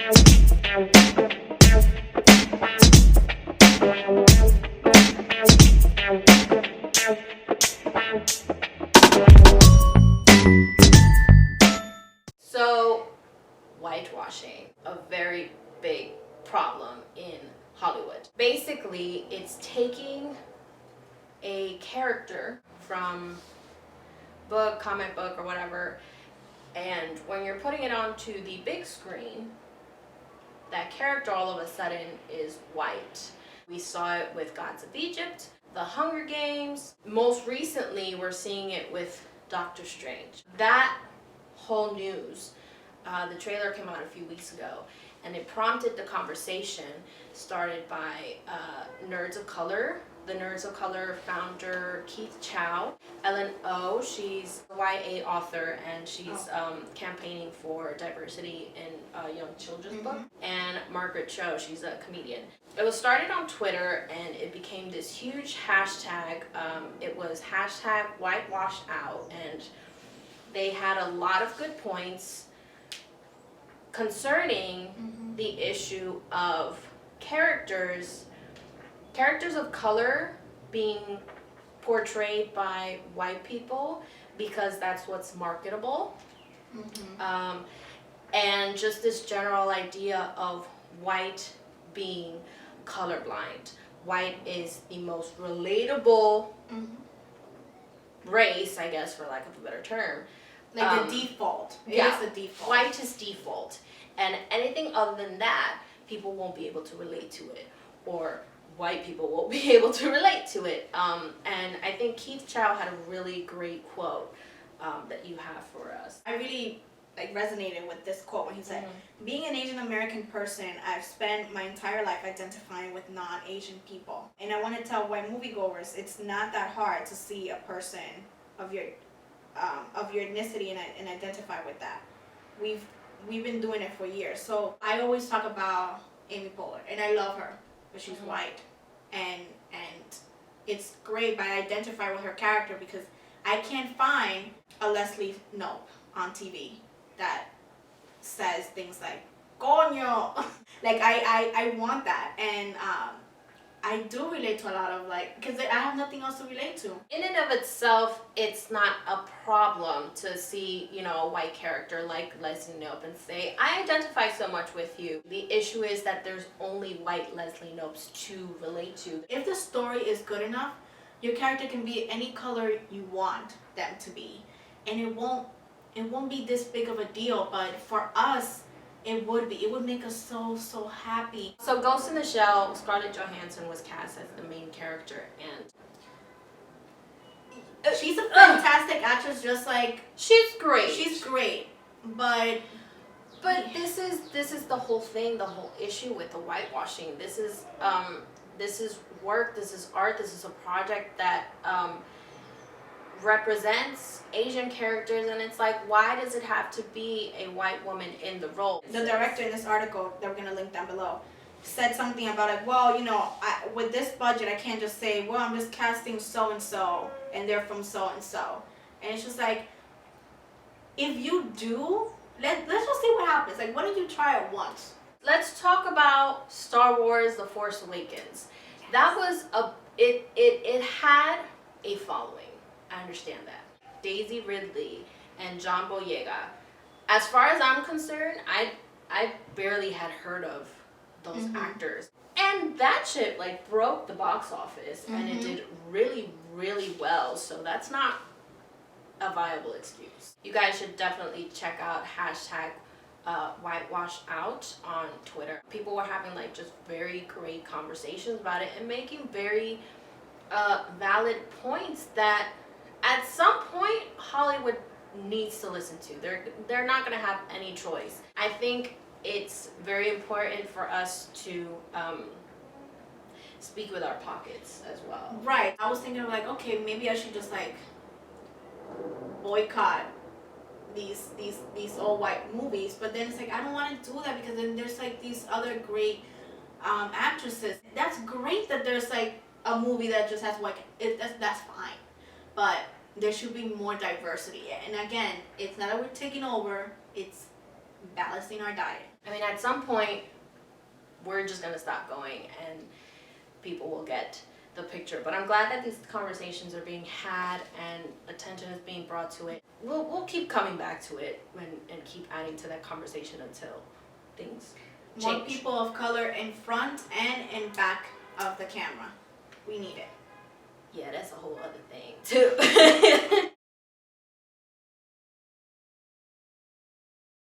So, whitewashing, a very big problem in Hollywood. Basically, it's taking a character from book, comic book, or whatever, and when you're putting it onto the big screen, that character all of a sudden is white. We saw it with Gods of Egypt, The Hunger Games. Most recently, we're seeing it with Doctor Strange. That whole news, the trailer came out a few weeks ago, and it prompted the conversation started by Nerds of Color. The Nerds of Color founder, Keith Chow. Ellen O, she's a YA author, and she's campaigning for diversity in young children's book. And Margaret Cho, she's a comedian. It was started on Twitter, and it became this huge hashtag. It was hashtag whitewashed out, and they had a lot of good points concerning the issue of characters of color being portrayed by white people because that's what's marketable. And just this general idea of white being colorblind. White is the most relatable race, I guess, for lack of a better term. Like the default. It is the default. White is default. And anything other than that, people won't be able to relate to it. Or white people won't be able to relate to it. And I think Keith Chow had a really great quote that you have for us. I really resonated with this quote when he said, being an Asian American person, I've spent my entire life identifying with non-Asian people. And I want to tell white moviegoers, it's not that hard to see a person of your ethnicity and identify with that. We've been doing it for years. So I always talk about Amy Poehler, and I love her, but she's white, and it's great. But I identify with her character because I can't find a Leslie Knope on TV that says things like "coño." Like I want that, and I do relate to a lot of because I have nothing else to relate to. In and of itself, it's not a problem to see, a white character like Leslie Knope and say, I identify so much with you. The issue is that there's only white Leslie Knopes to relate to. If the story is good enough, your character can be any color you want them to be. And it won't be this big of a deal, but for us, it would be. It would make us so happy. So Ghost in the Shell, Scarlett Johansson was cast as the main character, and she's a fantastic actress. Just like she's great. She's great, but this is the whole thing. The whole issue with the whitewashing. This is work. This is art. This is a project that represents Asian characters, and it's like, why does it have to be a white woman in the role? The director in this article that we're gonna link down below said something about well, with this budget, I can't just say, well, I'm just casting so and so, and they're from so and so, and it's just like, if you do, let's just see what happens. Like, why don't you try it once? Let's talk about Star Wars: The Force Awakens. Yes. That was it had a following. I understand that. Daisy Ridley and John Boyega. As far as I'm concerned, I barely had heard of those actors. And that shit broke the box office, and it did really, really well. So that's not a viable excuse. You guys should definitely check out hashtag #whitewashout on Twitter. People were having just very great conversations about it and making very valid points that at some point Hollywood needs to listen to. They're not going to have any choice. I think it's very important for us to speak with our pockets as well. Right. I was thinking of okay, maybe I should just boycott these all white movies, but then it's I don't want to do that because then there's these other great actresses. That's great that there's a movie that just has white. That's fine, but there should be more diversity. And again, it's not that we're taking over, it's balancing our diet. I mean, at some point, we're just gonna stop going and people will get the picture. But I'm glad that these conversations are being had and attention is being brought to it. We'll keep coming back to it and keep adding to that conversation until things change. More people of color in front and in back of the camera. We need it. Yeah, that's a whole other thing too.